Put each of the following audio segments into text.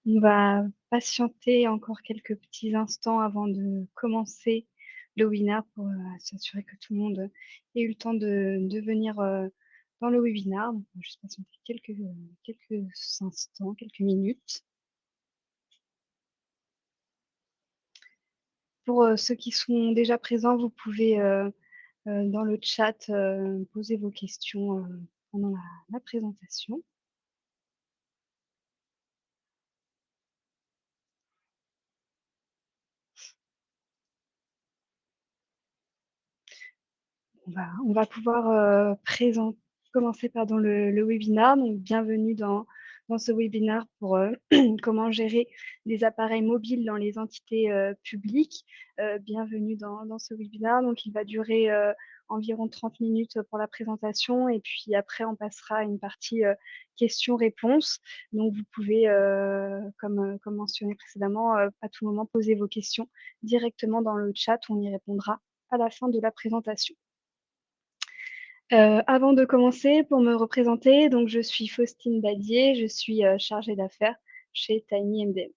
On va patienter encore quelques petits instants avant de commencer le webinaire pour, s'assurer que tout le monde ait eu le temps de venir, dans le webinaire. Donc on va juste patienter quelques instants, quelques minutes. Pour, ceux qui sont déjà présents, vous pouvez, dans le chat, poser vos questions, pendant la présentation. On va pouvoir, commencer pardon le webinaire. Donc bienvenue dans ce webinaire pour, comment gérer des appareils mobiles dans les entités, publiques. Bienvenue dans ce webinaire. Donc il va durer, environ 30 minutes pour la présentation et puis après on passera à une partie, questions-réponses. Donc vous pouvez, comme mentionné précédemment, à tout moment poser vos questions directement dans le chat. On y répondra à la fin de la présentation. Avant de commencer, pour me représenter, donc je suis Faustine Badier, je suis, chargée d'affaires chez TinyMDM.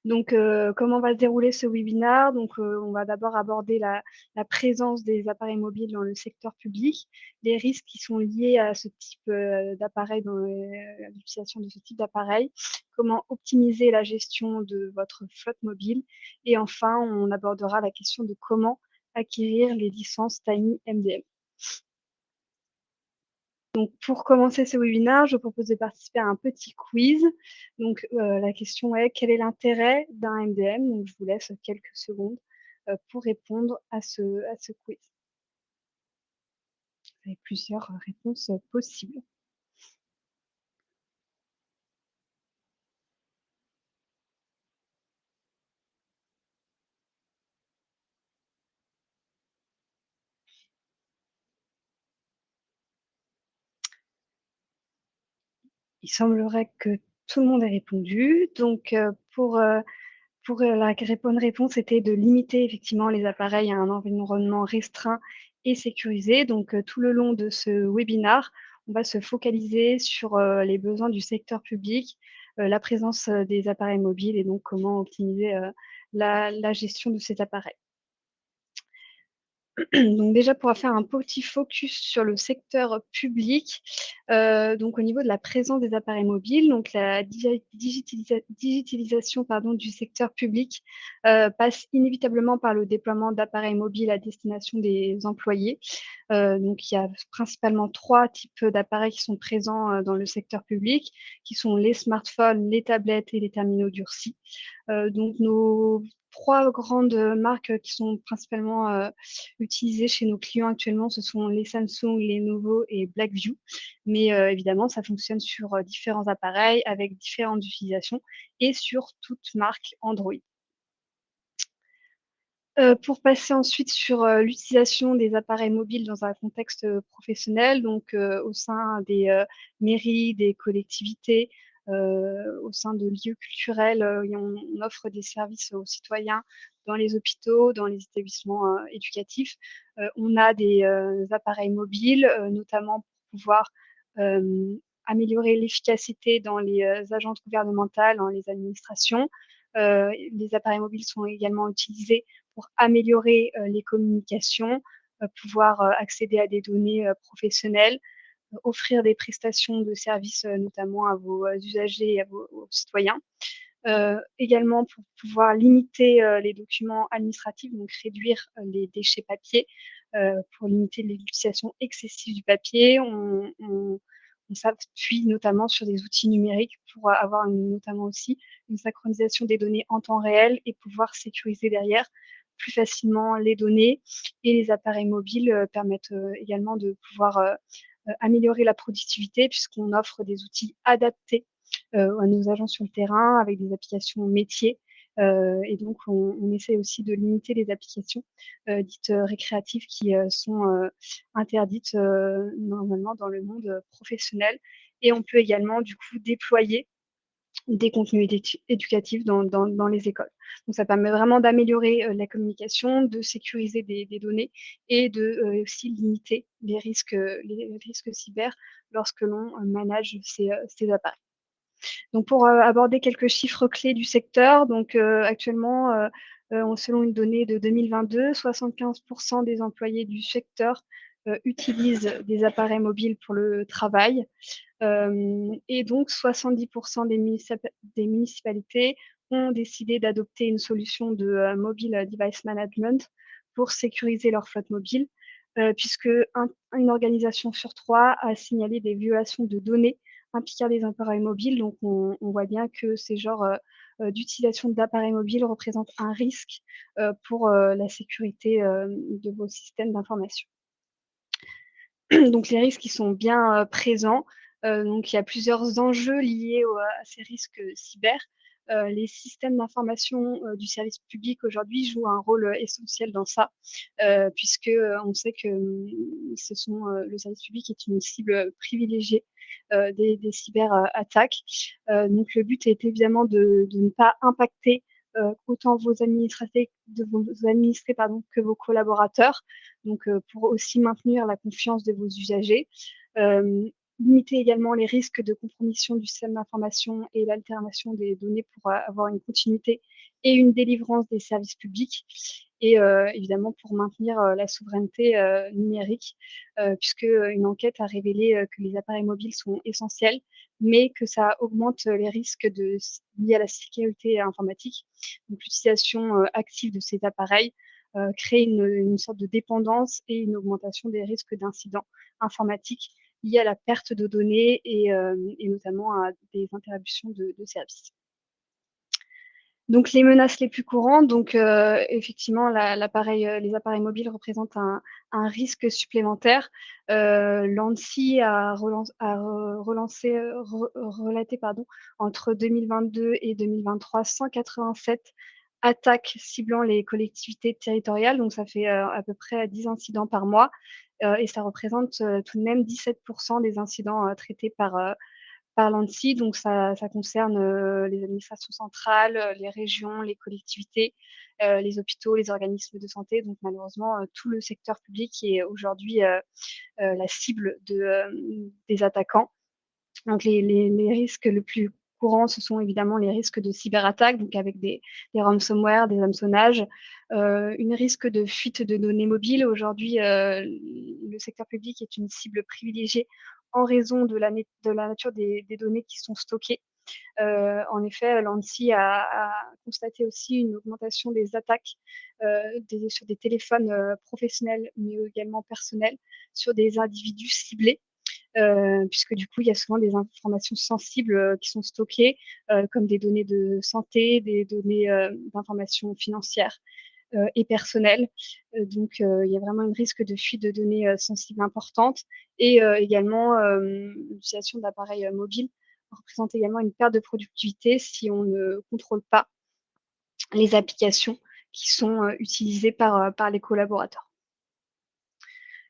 Donc, comment va se dérouler ce webinaire? Donc, on va d'abord aborder la présence des appareils mobiles dans le secteur public, les risques qui sont liés à ce type, d'appareil à l'utilisation de ce type d'appareil, comment optimiser la gestion de votre flotte mobile et enfin, on abordera la question de comment acquérir les licences TinyMDM. Donc pour commencer ce webinaire, je vous propose de participer à un petit quiz. Donc, la question est: quel est l'intérêt d'un MDM? Donc je vous laisse quelques secondes, pour répondre à ce quiz. Vous avez plusieurs, réponses, possibles. Il semblerait que tout le monde ait répondu. Donc, pour la bonne réponse était de limiter effectivement les appareils à un environnement restreint et sécurisé. Donc, tout le long de ce webinaire, on va se focaliser sur, les besoins du secteur public, la présence, des appareils mobiles et donc comment optimiser, la gestion de ces appareils. Donc déjà, pour faire un petit focus sur le secteur public, donc au niveau de la présence des appareils mobiles, donc la digitalisation pardon, du secteur public, passe inévitablement par le déploiement d'appareils mobiles à destination des employés. Donc il y a principalement 3 types d'appareils qui sont présents, dans le secteur public, qui sont les smartphones, les tablettes et les terminaux durcis. Donc nos 3 grandes, marques, qui sont principalement, utilisées chez nos clients actuellement, ce sont les Samsung, Lenovo et Blackview. Mais, évidemment, ça fonctionne sur, différents appareils avec différentes utilisations et sur toute marque Android. Pour passer ensuite sur, l'utilisation des appareils mobiles dans un contexte, professionnel, donc, au sein des, mairies, des collectivités, au sein de lieux culturels, et on offre des services aux citoyens dans les hôpitaux, dans les établissements, éducatifs. On a des, appareils mobiles, notamment pour pouvoir, améliorer l'efficacité dans les, agences gouvernementales, dans les administrations. Les appareils mobiles sont également utilisés pour améliorer, les communications, pouvoir, accéder à des données, professionnelles, offrir des prestations de services, notamment à vos, usagers et à vos aux citoyens. Également pour pouvoir limiter, les documents administratifs, donc réduire, les déchets papier, pour limiter l'utilisation excessive du papier. On s'appuie notamment sur des outils numériques pour avoir notamment aussi une synchronisation des données en temps réel et pouvoir sécuriser derrière plus facilement les données et les appareils mobiles, permettent, également de pouvoir, améliorer la productivité puisqu'on offre des outils adaptés, à nos agents sur le terrain avec des applications métiers, et donc on essaie aussi de limiter les applications, dites, récréatives qui, sont, interdites, normalement dans le monde, professionnel et on peut également du coup déployer des contenus éducatifs dans les écoles. Donc ça permet vraiment d'améliorer, la communication, de sécuriser des données et de, aussi limiter les risques cyber lorsque l'on, manage ces appareils. Donc pour, aborder quelques chiffres clés du secteur, donc actuellement, selon une donnée de 2022, 75 des employés du secteur, utilisent des appareils mobiles pour le travail. Et donc 70 des municipalités ont décidé d'adopter une solution de, mobile device management pour sécuriser leur flotte mobile, puisque une organisation sur 3 a signalé des violations de données impliquant des appareils mobiles. Donc on voit bien que ces genres, d'utilisation d'appareils mobiles représentent un risque, pour, la sécurité, de vos systèmes d'information. Donc les risques, ils sont bien, présents. Donc il y a plusieurs enjeux liés à ces risques, cyber. Les systèmes d'information, du service public aujourd'hui jouent un rôle, essentiel dans ça, puisque, on sait que, le service public est une cible, privilégiée, des cyber, attaques. Donc le but est évidemment de ne pas impacter, autant vos administrés, pardon, que vos collaborateurs. Donc pour aussi maintenir la confiance de vos usagers. Euh, Limiter également les risques de compromission du système d'information et l'altération des données pour avoir une continuité et une délivrance des services publics. Et évidemment pour maintenir la souveraineté numérique, puisque une enquête a révélé que les appareils mobiles sont essentiels, mais que ça augmente les risques liés à la sécurité informatique. Donc l'utilisation active de ces appareils crée une sorte de dépendance et une augmentation des risques d'incidents informatiques liés à la perte de données et notamment à des interruptions de services. Donc les menaces les plus courantes, donc effectivement les appareils mobiles représentent un risque supplémentaire. L'ANSSI relaté entre 2022 et 2023 187 attaques ciblant les collectivités territoriales, donc ça fait à peu près 10 incidents par mois, et ça représente tout de même 17 des incidents traités par l'ANSSI. Donc ça concerne les administrations centrales, les régions, les collectivités, les hôpitaux, les organismes de santé. Donc malheureusement, tout le secteur public est aujourd'hui la cible des attaquants. Donc les risques les plus courants, ce sont évidemment les risques de cyberattaque, donc avec des ransomware, des hameçonnages, une risque de fuite de données mobiles. Aujourd'hui, le secteur public est une cible privilégiée en raison de la nature des données qui sont stockées. En effet, l'ANSSI a constaté aussi une augmentation des attaques sur des téléphones professionnels, mais également personnels, sur des individus ciblés. Puisque du coup, il y a souvent des informations sensibles qui sont stockées, comme des données de santé, des données d'informations financières et personnelles. Donc, il y a vraiment un risque de fuite de données sensibles importante. Et également, l'utilisation d'appareils mobiles représente également une perte de productivité si on ne contrôle pas les applications qui sont utilisées par les collaborateurs.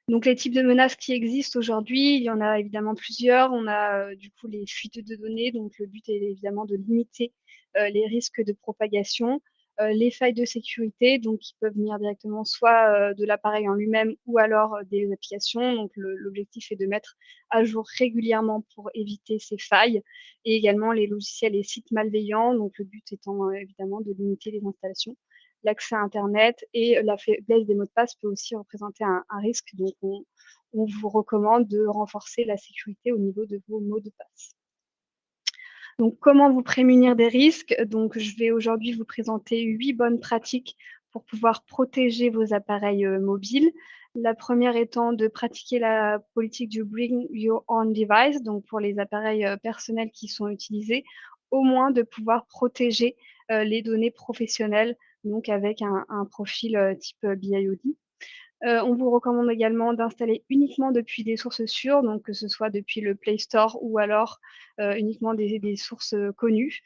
Donc les types de menaces qui existent aujourd'hui, il y en a évidemment plusieurs. On a du coup les fuites de données, donc le but est évidemment de limiter les risques de propagation, les failles de sécurité, donc qui peuvent venir directement soit de l'appareil en lui-même ou alors des applications. Donc l'objectif est de mettre à jour régulièrement pour éviter ces failles, et également les logiciels et sites malveillants. Donc le but étant évidemment de limiter les installations, l'accès à Internet, et la faiblesse des mots de passe peut aussi représenter un risque. Donc, on vous recommande de renforcer la sécurité au niveau de vos mots de passe. Donc, comment vous prémunir des risques? Donc, je vais aujourd'hui vous présenter 8 bonnes pratiques pour pouvoir protéger vos appareils mobiles. La première étant de pratiquer la politique du Bring Your Own Device, donc pour les appareils personnels qui sont utilisés, au moins de pouvoir protéger les données professionnelles, donc avec un profil type BIOD. On vous recommande également d'installer uniquement depuis des sources sûres, donc que ce soit depuis le Play Store ou alors uniquement des sources connues.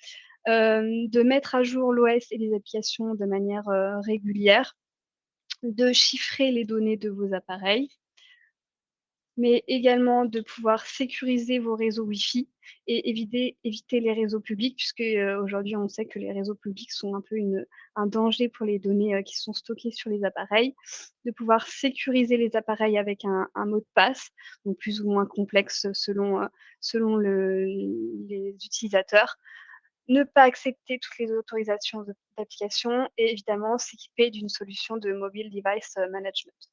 De mettre à jour l'OS et les applications de manière régulière, de chiffrer les données de vos appareils, mais également de pouvoir sécuriser vos réseaux Wi-Fi et éviter les réseaux publics puisque, aujourd'hui, on sait que les réseaux publics sont un peu un danger pour les données, qui sont stockées sur les appareils. De pouvoir sécuriser les appareils avec un mot de passe, donc plus ou moins complexe selon les utilisateurs. Ne pas accepter toutes les autorisations d'application et évidemment s'équiper d'une solution de mobile device management.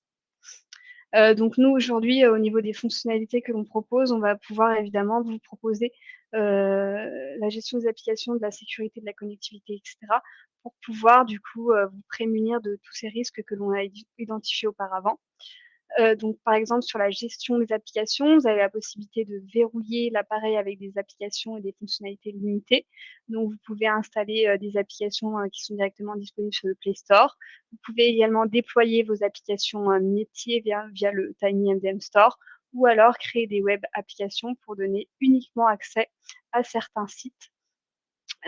Donc nous aujourd'hui, au niveau des fonctionnalités que l'on propose, on va pouvoir évidemment vous proposer, la gestion des applications, de la sécurité, de la connectivité et cetera, pour pouvoir du coup, vous prémunir de tous ces risques que l'on a identifiés auparavant. Donc par exemple, sur la gestion des applications, vous avez la possibilité de verrouiller l'appareil avec des applications et des fonctionnalités limitées. Donc vous pouvez installer, des applications, qui sont directement disponibles sur le Play Store. Vous pouvez également déployer vos applications, métiers via le TinyMDM Store ou alors créer des web applications pour donner uniquement accès à certains sites,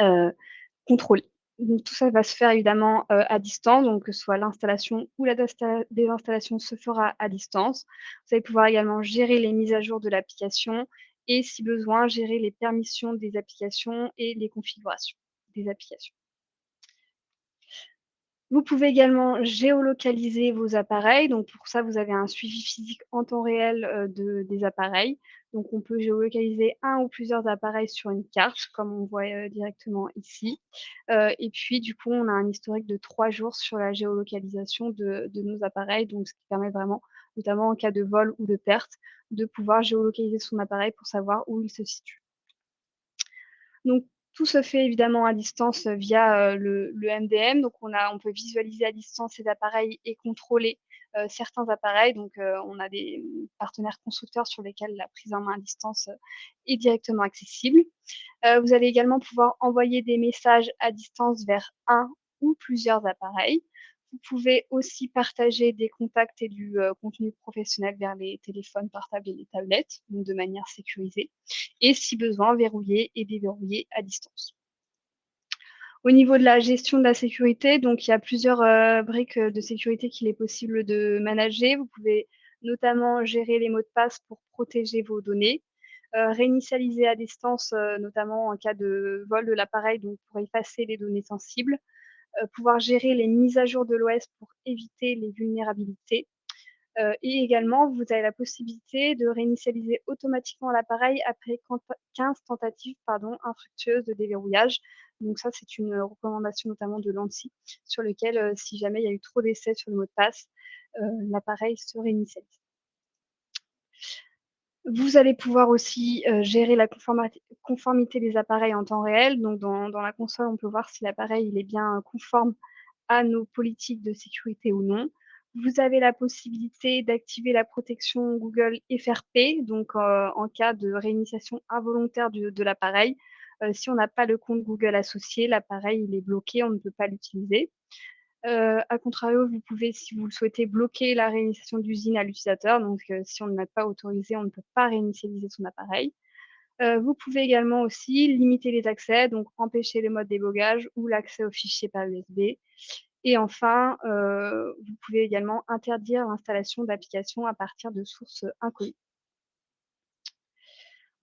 heu, contrôlés. Donc tout ça va se faire évidemment, à distance, donc que ce soit l'installation ou la désinstallation se fera à distance. Vous allez pouvoir également gérer les mises à jour de l'application et si besoin, gérer les permissions des applications et les configurations des applications. Vous pouvez également géolocaliser vos appareils, donc pour ça, vous avez un suivi physique en temps réel, des appareils. Donc on peut géolocaliser un ou plusieurs appareils sur une carte, comme on voit, directement ici. Et puis du coup, on a un historique de 3 jours sur la géolocalisation de nos appareils, donc ce qui permet vraiment, notamment en cas de vol ou de perte, de pouvoir géolocaliser son appareil pour savoir où il se situe. Donc tout se fait évidemment à distance, via, le MDM. Donc on peut visualiser à distance ces appareils et contrôler, certains appareils. Donc on a des, partenaires constructeurs sur lesquels la prise en main à distance, est directement accessible. Vous allez également pouvoir envoyer des messages à distance vers un ou plusieurs appareils. Vous pouvez aussi partager des contacts et du, contenu professionnel vers les téléphones portables et les tablettes, donc de manière sécurisée et si besoin, verrouiller et déverrouiller à distance. Au niveau de la gestion de la sécurité, donc il y a plusieurs, briques, de sécurité qu'il est possible de manager. Vous pouvez notamment gérer les mots de passe pour protéger vos données, réinitialiser à distance, notamment en cas de vol de l'appareil, donc pour effacer les données sensibles, pouvoir gérer les mises à jour de l'OS pour éviter les vulnérabilités. Et également, vous avez la possibilité de réinitialiser automatiquement l'appareil après 15 tentatives, infructueuses de déverrouillage. Donc ça, c'est une, recommandation notamment de l'ANSSI sur lequel, si jamais il y a eu trop d'essais sur le mot de passe, l'appareil se réinitialise. Vous allez pouvoir aussi, gérer la conformité des appareils en temps réel. Donc dans la console, on peut voir si l'appareil il est bien, conforme à nos politiques de sécurité ou non. Vous avez la possibilité d'activer la protection Google FRP, donc en cas de réinitialisation involontaire de l'appareil. Si on n'a pas le compte Google associé, l'appareil il est bloqué, on ne peut pas l'utiliser. À contrario, vous pouvez, si vous le souhaitez, bloquer la réinitialisation d'usine à l'utilisateur. Donc si on ne l'a pas autorisé, on ne peut pas réinitialiser son appareil. Vous pouvez également aussi limiter les accès, donc empêcher le mode débogage ou l'accès aux fichiers par USB. Et enfin, vous pouvez également interdire l'installation d'applications à partir de sources, inconnues.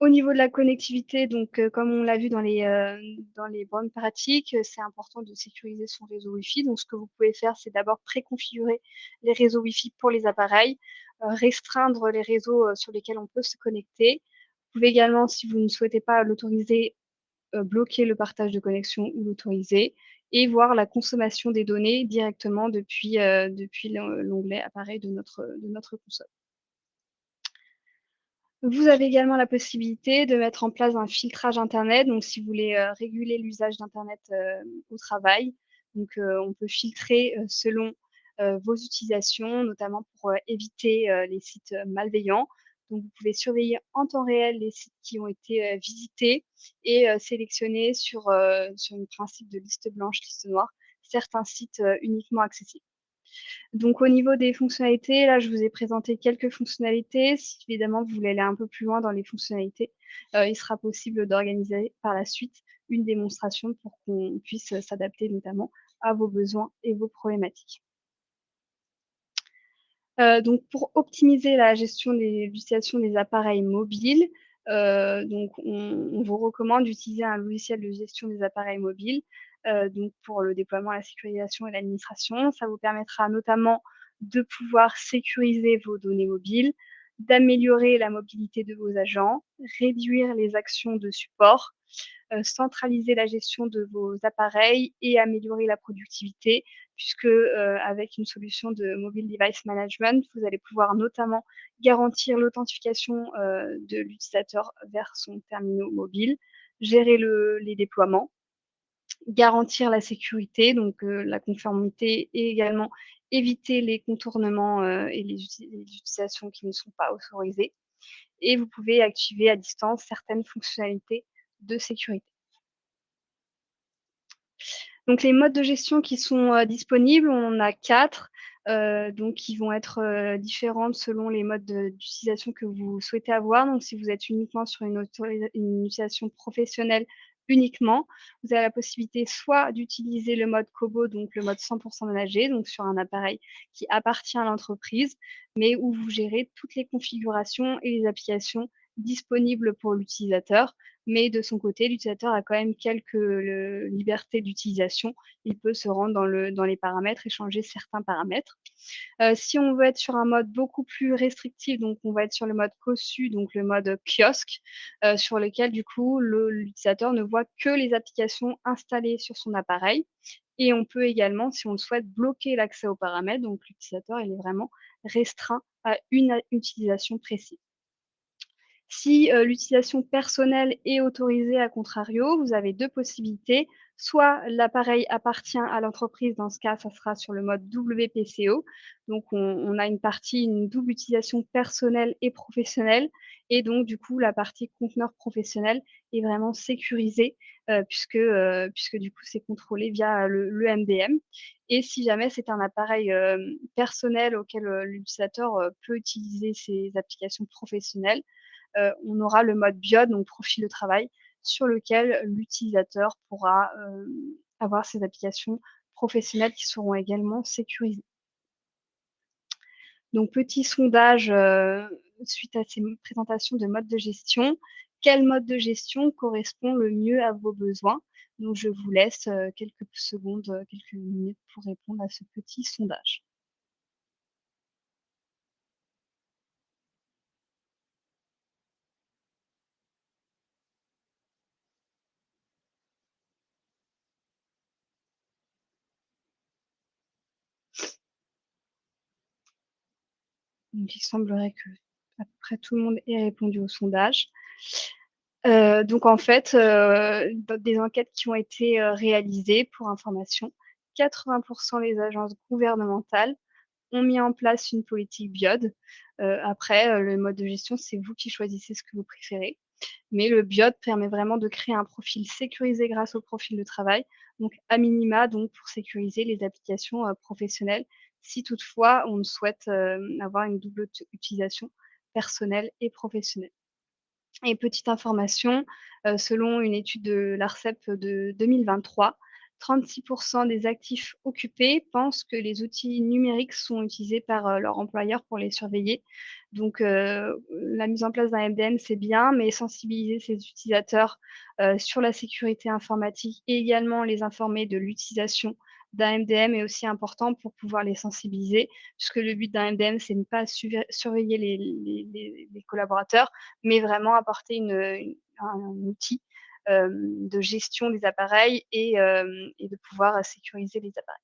Au niveau de la connectivité, donc comme on l'a vu dans les bonnes pratiques, c'est important de sécuriser son réseau Wi-Fi. Donc ce que vous pouvez faire, c'est d'abord préconfigurer les réseaux Wi-Fi pour les appareils, restreindre les réseaux, sur lesquels on peut se connecter. Vous pouvez également, si vous ne souhaitez pas l'autoriser, bloquer le partage de connexion ou l'autoriser et voir la consommation des données directement depuis l'onglet appareil de notre console. Vous avez également la possibilité de mettre en place un filtrage internet, donc si vous voulez, réguler l'usage d'internet, au travail. Donc, on peut filtrer, selon, vos utilisations, notamment pour, éviter, les sites, malveillants. Donc vous pouvez surveiller en temps réel les sites qui ont été, visités et sélectionner sur un principe de liste blanche, liste noire, certains sites, uniquement accessibles. Donc au niveau des fonctionnalités, là, je vous ai présenté quelques fonctionnalités. Si évidemment vous voulez aller un peu plus loin dans les fonctionnalités, il sera possible d'organiser par la suite une démonstration pour qu'on puisse, s'adapter notamment à vos besoins et vos problématiques. Donc pour optimiser la gestion des l'utilisation des appareils mobiles, donc on vous recommande d'utiliser un logiciel de gestion des appareils mobiles, donc pour le déploiement, la sécurisation et l'administration. Ça vous permettra notamment de pouvoir sécuriser vos données mobiles, d'améliorer la mobilité de vos agents, réduire les actions de support, centraliser la gestion de vos appareils et améliorer la productivité puisque avec une solution de mobile device management, vous allez pouvoir notamment garantir l'authentification de l'utilisateur vers son terminal mobile, gérer les déploiements, garantir la sécurité, donc la conformité et également éviter les contournements et les utilisations qui ne sont pas autorisées. Et vous pouvez activer à distance certaines fonctionnalités de sécurité. Donc les modes de gestion qui sont, disponibles, on en a 4, donc qui vont être, différentes selon les modes d'utilisation que vous souhaitez avoir. Donc si vous êtes uniquement sur une utilisation professionnelle uniquement, vous avez la possibilité soit d'utiliser le mode Kobo, donc le mode 100 managé, donc sur un appareil qui appartient à l'entreprise, mais où vous gérez toutes les configurations et les applications disponibles pour l'utilisateur mais de son côté, l'utilisateur a quand même quelques libertés d'utilisation. Il peut se rendre dans les paramètres et changer certains paramètres. Si on veut être sur un mode beaucoup plus restrictif, donc on va être sur le mode COSU, donc le mode kiosque, sur lequel du coup l'utilisateur ne voit que les applications installées sur son appareil. Et on peut également, si on le souhaite, bloquer l'accès aux paramètres. Donc l'utilisateur, il est vraiment restreint à une utilisation précise. Si l'utilisation personnelle est autorisée, à contrario, vous avez 2 possibilités. Soit l'appareil appartient à l'entreprise, dans ce cas, ça sera sur le mode WPCO. Donc on a une double utilisation personnelle et professionnelle et donc du coup, la partie conteneur professionnel est vraiment sécurisée, puisque du coup, c'est contrôlé via le MDM et si jamais c'est un appareil, personnel auquel, l'utilisateur, peut utiliser ses applications professionnelles, on aura le mode BIOD, donc profil de travail, sur lequel l'utilisateur pourra avoir ses applications professionnelles qui seront également sécurisées. Donc petit sondage suite à ces présentations de modes de gestion. Quel mode de gestion correspond le mieux à vos besoins? Donc je vous laisse quelques secondes, quelques minutes pour répondre à ce petit sondage. Donc il semblerait que à peu près tout le monde ait répondu au sondage. Donc en fait, dans des enquêtes qui ont été, réalisées pour information, 80 des agences gouvernementales ont mis en place une politique BIOD. Après, le mode de gestion, c'est vous qui choisissez ce que vous préférez. Mais le BIOD permet vraiment de créer un profil sécurisé grâce au profil de travail, donc à minima, donc pour sécuriser les applications, professionnelles, si toutefois on souhaite, avoir une double utilisation personnelle et professionnelle. Et petite information, selon une étude de l'Arcep de 2023, 36 des actifs occupés pensent que les outils numériques sont utilisés par, leur employeur pour les surveiller. Donc, la mise en place d'un MDM, c'est bien, mais sensibiliser ses utilisateurs, sur la sécurité informatique et également les informer de l'utilisation d'un MDM est aussi important pour pouvoir les sensibiliser, puisque le but d'un MDM, c'est de ne pas surveiller les collaborateurs, mais vraiment apporter un outil de gestion des appareils et de pouvoir sécuriser les appareils.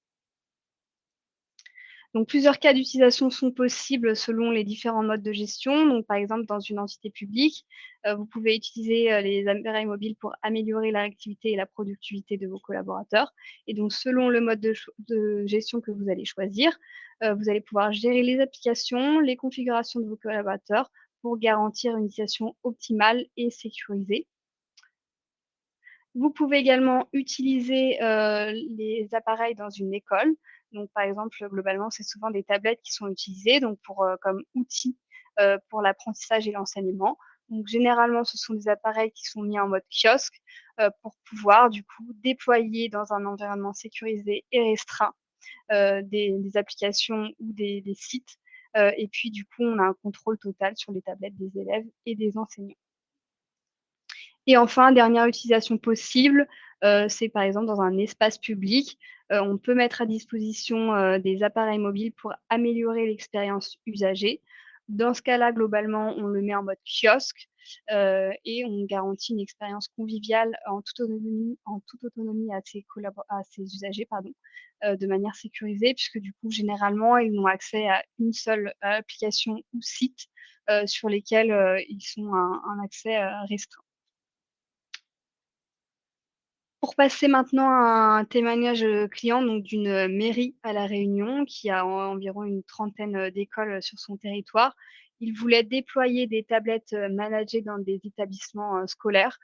Donc plusieurs cas d'utilisation sont possibles selon les différents modes de gestion. Donc par exemple, dans une entité publique, vous pouvez utiliser, les appareils mobiles pour améliorer la réactivité et la productivité de vos collaborateurs et donc selon le mode de gestion que vous allez choisir, vous allez pouvoir gérer les applications, les configurations de vos collaborateurs pour garantir une utilisation optimale et sécurisée. Vous pouvez également utiliser, les appareils dans une école. Donc par exemple, globalement, c'est souvent des tablettes qui sont utilisées donc pour, comme outil, pour l'apprentissage et l'enseignement. Donc généralement, ce sont des appareils qui sont mis en mode kiosque, pour pouvoir du coup déployer dans un environnement sécurisé et restreint, des applications ou des sites, et puis du coup, on a un contrôle total sur les tablettes des élèves et des enseignants. Et enfin, dernière utilisation possible, c'est par exemple dans un espace public, on peut mettre à disposition, des appareils mobiles pour améliorer l'expérience usagée. Dans ce cas-là, globalement, on le met en mode kiosque, et on garantit une expérience conviviale en toute autonomie à ses usagers, pardon, de manière sécurisée puisque du coup, généralement, ils n'ont accès à une seule application ou site, sur lesquels, ils ont un accès, restreint. Pour passer maintenant à un témoignage, client donc d'une, mairie à La Réunion qui a environ une trentaine, d'écoles, sur son territoire. Il voulait déployer des tablettes, managées dans des établissements, scolaires,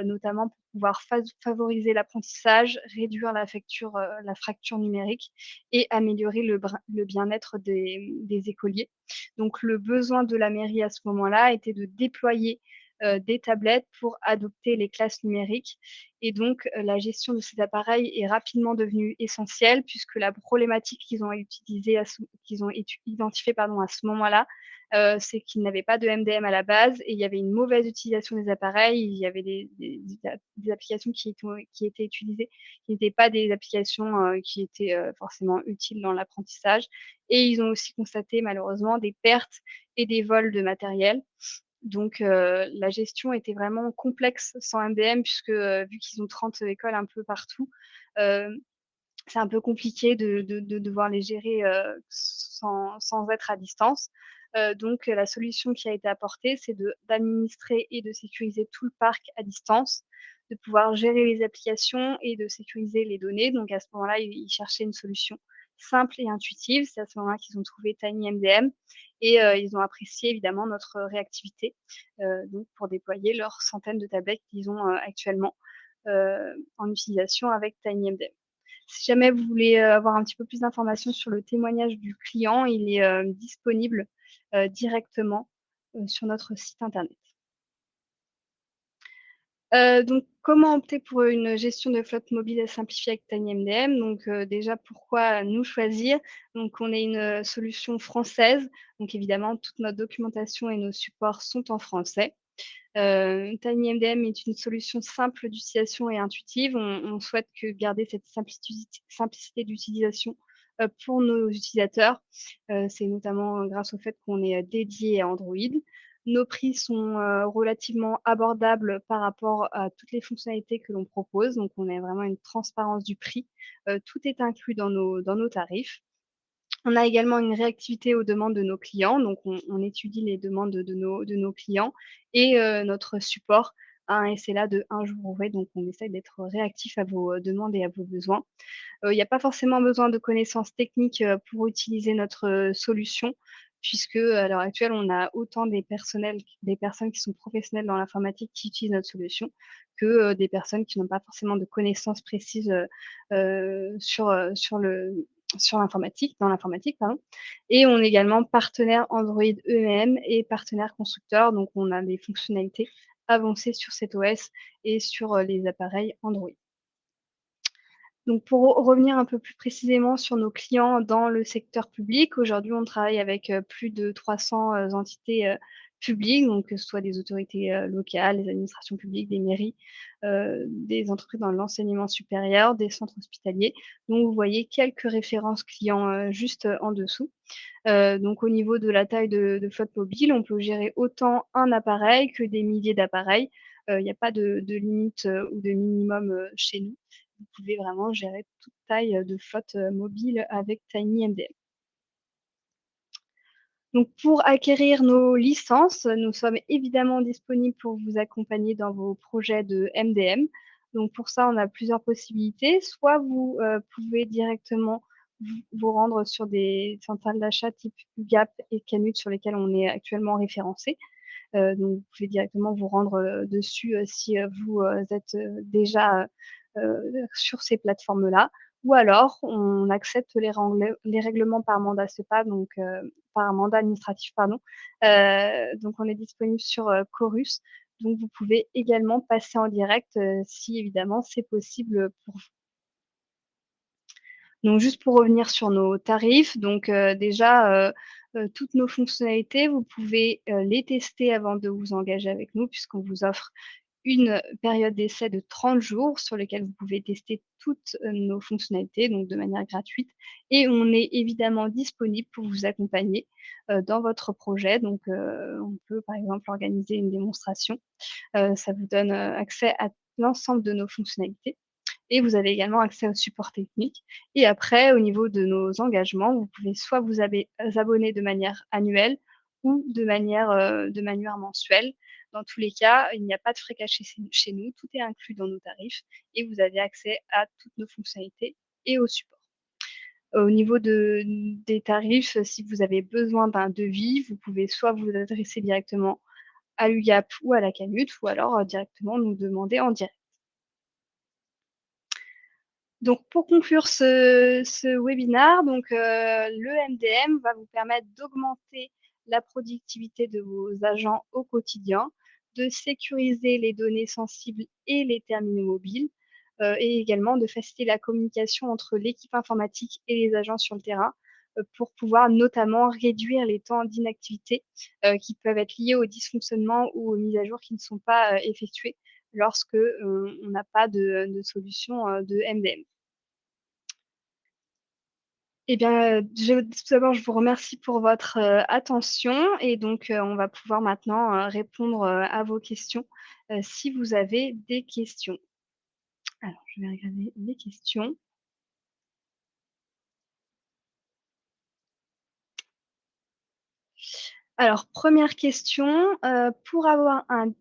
notamment pour pouvoir favoriser l'apprentissage, réduire la fracture numérique et améliorer le bien-être des écoliers. Donc le besoin de la mairie à ce moment-là était de déployer, des tablettes pour adopter les classes numériques et donc, la gestion de ces appareils est rapidement devenue essentielle puisque la problématique qu'ils ont identifiée pardon, à ce moment-là, c'est qu'ils n'avaient pas de MDM à la base et il y avait une mauvaise utilisation des appareils. Il y avait des applications qui étaient utilisées, qui n'étaient pas des applications, qui étaient, forcément utiles dans l'apprentissage et ils ont aussi constaté malheureusement des pertes et des vols de matériel. Donc la gestion était vraiment complexe sans MDM puisque, vu qu'ils ont 30 écoles un peu partout, heu, c'est un peu compliqué de devoir les gérer, sans être à distance. Donc la solution qui a été apportée, c'est d'administrer et de sécuriser tout le parc à distance, de pouvoir gérer les applications et de sécuriser les données. Donc à ce moment-là, ils cherchaient une solution simple et intuitive. C'est à ce moment-là qu'ils ont trouvé TinyMDM et ils ont apprécié évidemment notre réactivité, donc pour déployer leurs centaines de tablettes qu'ils ont, actuellement, en utilisation avec TinyMDM. Si jamais vous voulez, avoir un petit peu plus d'informations sur le témoignage du client, il est, disponible, directement, sur notre site internet. Donc comment opter pour une gestion de flotte mobile simplifiée avec TinyMDM? Donc, déjà pourquoi nous choisir? Donc on est une, solution française, donc évidemment toute notre documentation et nos supports sont en français. TinyMDM est une solution simple d'utilisation et intuitive. On souhaite garder cette simplicité d'utilisation, pour nos utilisateurs. C'est notamment grâce au fait qu'on est, dédié à Android. Nos prix sont, relativement abordables par rapport à toutes les fonctionnalités que l'on propose, donc on a vraiment une transparence du prix. Tout est inclus dans nos tarifs. On a également une réactivité aux demandes de nos clients, donc on étudie les demandes de nos clients et notre support a un SLA de 1 jour ouvré, donc on essaye d'être réactif à vos, demandes et à vos besoins. Il n'y a pas forcément besoin de connaissances techniques, pour utiliser notre, solution puisque, à l'heure actuelle, on a autant des personnes qui sont professionnelles dans l'informatique qui utilisent notre solution que, des personnes qui n'ont pas forcément de connaissances précises, sur l'informatique dans l'informatique, pardon. Et on est également partenaire Android eux-mêmes et partenaire constructeur, donc on a des fonctionnalités avancées sur cet OS et sur, les appareils Android. Donc pour revenir un peu plus précisément sur nos clients dans le secteur public, aujourd'hui, on travaille avec, plus de 300, entités, publiques, donc que ce soit des autorités, locales, des administrations publiques, des mairies, des entreprises dans l'enseignement supérieur, des centres hospitaliers. Donc vous voyez quelques références clients, juste, en dessous. Donc au niveau de la taille de flotte mobile, on peut gérer autant un appareil que des milliers d'appareils. Il n'y a pas de limite, ou de minimum, chez nous. Vous pouvez vraiment gérer toute taille, de flotte, mobile avec TinyMDM. Donc pour acquérir nos licences, nous sommes évidemment disponibles pour vous accompagner dans vos projets de MDM. Donc pour ça, on a plusieurs possibilités. Soit vous, pouvez directement vous rendre sur des centrales d'achat type UGAP et Canut sur lesquelles on est actuellement référencé. Donc vous pouvez directement vous rendre, dessus, si, vous, êtes, déjà, sur ces plateformes-là. Ou alors on accepte les règlements par mandat CEPA, donc par mandat administratif, pardon. Donc on est disponible sur, Chorus. Donc vous pouvez également passer en direct, si évidemment c'est possible, pour vous. Donc juste pour revenir sur nos tarifs, donc déjà, toutes nos fonctionnalités. Vous pouvez, les tester avant de vous engager avec nous puisqu'on vous offre une période d'essai de 30 jours sur lequel vous pouvez tester toutes, nos fonctionnalités, donc de manière gratuite et on est évidemment disponible pour vous accompagner, dans votre projet. Donc, on peut par exemple organiser une démonstration, ça vous donne, accès à l'ensemble de nos fonctionnalités et vous avez également accès au support technique et après au niveau de nos engagements, vous pouvez soit abonner de manière annuelle ou de manière mensuelle. Dans tous les cas, il n'y a pas de frais cachés chez nous, tout est inclus dans nos tarifs et vous avez accès à toutes nos fonctionnalités et au support. Au niveau des tarifs, si vous avez besoin d'un devis, vous pouvez soit vous adresser directement à l'UGAP ou à la CAMUT ou alors, directement nous demander en direct. Donc pour conclure ce webinaire, donc, le MDM va vous permettre d'augmenter la productivité de vos agents au quotidien, de sécuriser les données sensibles et les terminaux mobiles, et également de faciliter la communication entre l'équipe informatique et les agents sur le terrain, pour pouvoir notamment réduire les temps d'inactivité, qui peuvent être liés aux dysfonctionnements ou aux mises à jour qui ne sont pas, effectuées lorsque, on n'a pas de solution, de MDM. Eh bien, tout d'abord, je vous remercie pour votre, attention et donc, on va pouvoir maintenant, répondre, à vos questions, si vous avez des questions. Alors, je vais regarder les questions. Alors, première question, pour avoir un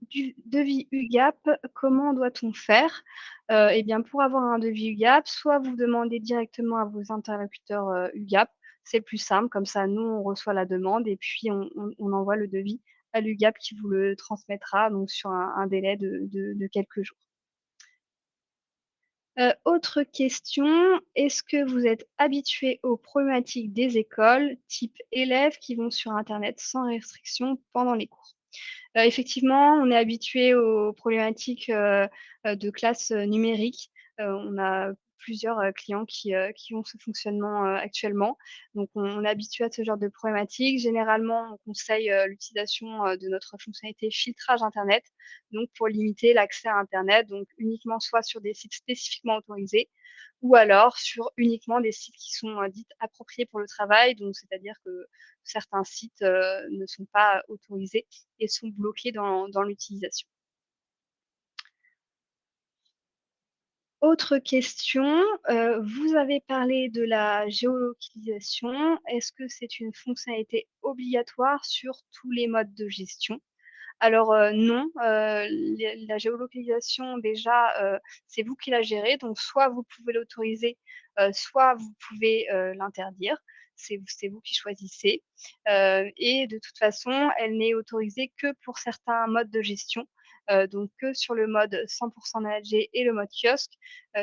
devis UGAP, comment doit-on faire? Et bien, pour avoir un devis UGAP, soit vous demandez directement à vos interlocuteurs, UGAP, c'est le plus simple, comme ça, nous, on reçoit la demande et puis on envoie le devis à l'UGAP qui vous le transmettra donc sur un délai de quelques jours. Autre question, est-ce que vous êtes habitué aux problématiques des écoles, type élèves qui vont sur internet sans restriction pendant les cours? Effectivement, on est habitué aux problématiques, de classe, numérique. On a plusieurs, clients qui ont ce fonctionnement, actuellement. Donc on est habitué à ce genre de problématique. Généralement, on conseille, l'utilisation, de notre fonctionnalité filtrage internet, donc pour limiter l'accès à internet, donc uniquement soit sur des sites spécifiquement autorisés ou alors sur uniquement des sites qui sont, dits appropriés pour le travail, donc c'est-à-dire que certains sites, ne sont pas autorisés et sont bloqués dans l'utilisation. Autre question, vous avez parlé de la géolocalisation. Est-ce que c'est une fonctionnalité obligatoire sur tous les modes de gestion? Alors, non, les la géolocalisation déjà, c'est vous qui la gérez, donc soit vous pouvez l'autoriser, soit vous pouvez, l'interdire. C'est vous qui choisissez, et de toute façon, elle n'est autorisée que pour certains modes de gestion, donc que sur le mode 100 managé et le mode kiosque.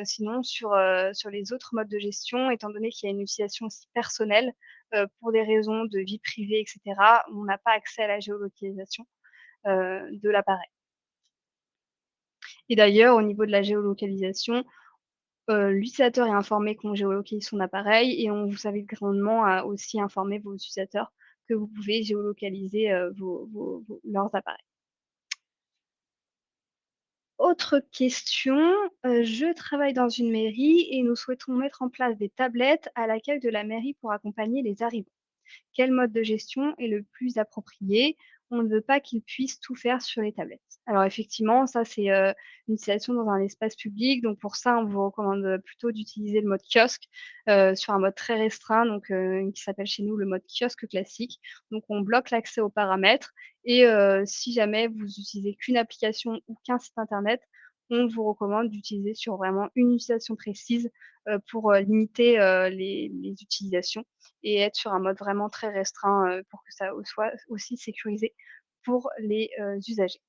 Sinon sur les autres modes de gestion, étant donné qu'il y a une utilisation aussi personnelle, pour des raisons de vie privée et cetera, on n'a pas accès à la géolocalisation de l'appareil. Et d'ailleurs, au niveau de la géolocalisation, l'utilisateur est informé qu'on géolocalise son appareil et on vous invite grandement à aussi informer vos utilisateurs que vous pouvez géolocaliser, leurs appareils. Autre question, je travaille dans une mairie et nous souhaitons mettre en place des tablettes à l'accueil de la mairie pour accompagner les arrivants. Quel mode de gestion est le plus approprié? On ne veut pas qu'ils puissent tout faire sur les tablettes. Alors effectivement, ça c'est, une utilisation dans un espace public, donc pour ça, on vous recommande, plutôt d'utiliser le mode kiosque, sur un mode très restreint, donc qui s'appelle chez nous le mode kiosque classique. Donc on bloque l'accès aux paramètres et si jamais vous utilisez qu'une application ou qu'un site internet, on vous recommande d'utiliser sur vraiment une utilisation précise, pour, limiter, les utilisations et être sur un mode vraiment très restreint, pour que ça soit aussi sécurisé pour les, usagers.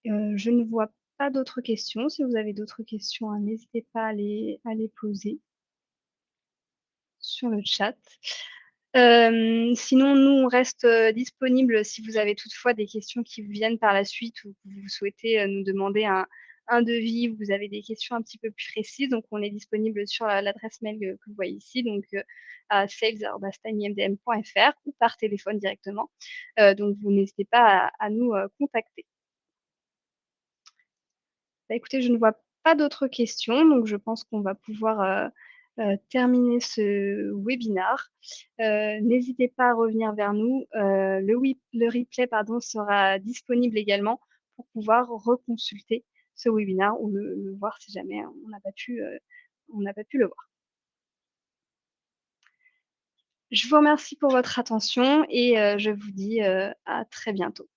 Je ne vois pas d'autres questions. Si vous avez d'autres questions, n'hésitez pas à les poser sur le chat. Sinon, nous, on reste, disponibles si vous avez toutefois des questions qui vous viennent par la suite ou que vous souhaitez, nous demander un devis, vous avez des questions un petit peu plus précises, donc on est disponible sur l'adresse mail, que vous voyez ici, donc à sales@tinymdm.fr ou par téléphone directement. Donc vous n'hésitez pas à nous, contacter. Bah, écoutez, je ne vois pas d'autres questions, donc je pense qu'on va pouvoir, terminer ce webinar. N'hésitez pas à revenir vers nous. Le replay pardon, sera disponible également pour pouvoir reconsulter ce webinar ou le voir si jamais on n'a pas pu le voir. Je vous remercie pour votre attention et je vous dis, à très bientôt.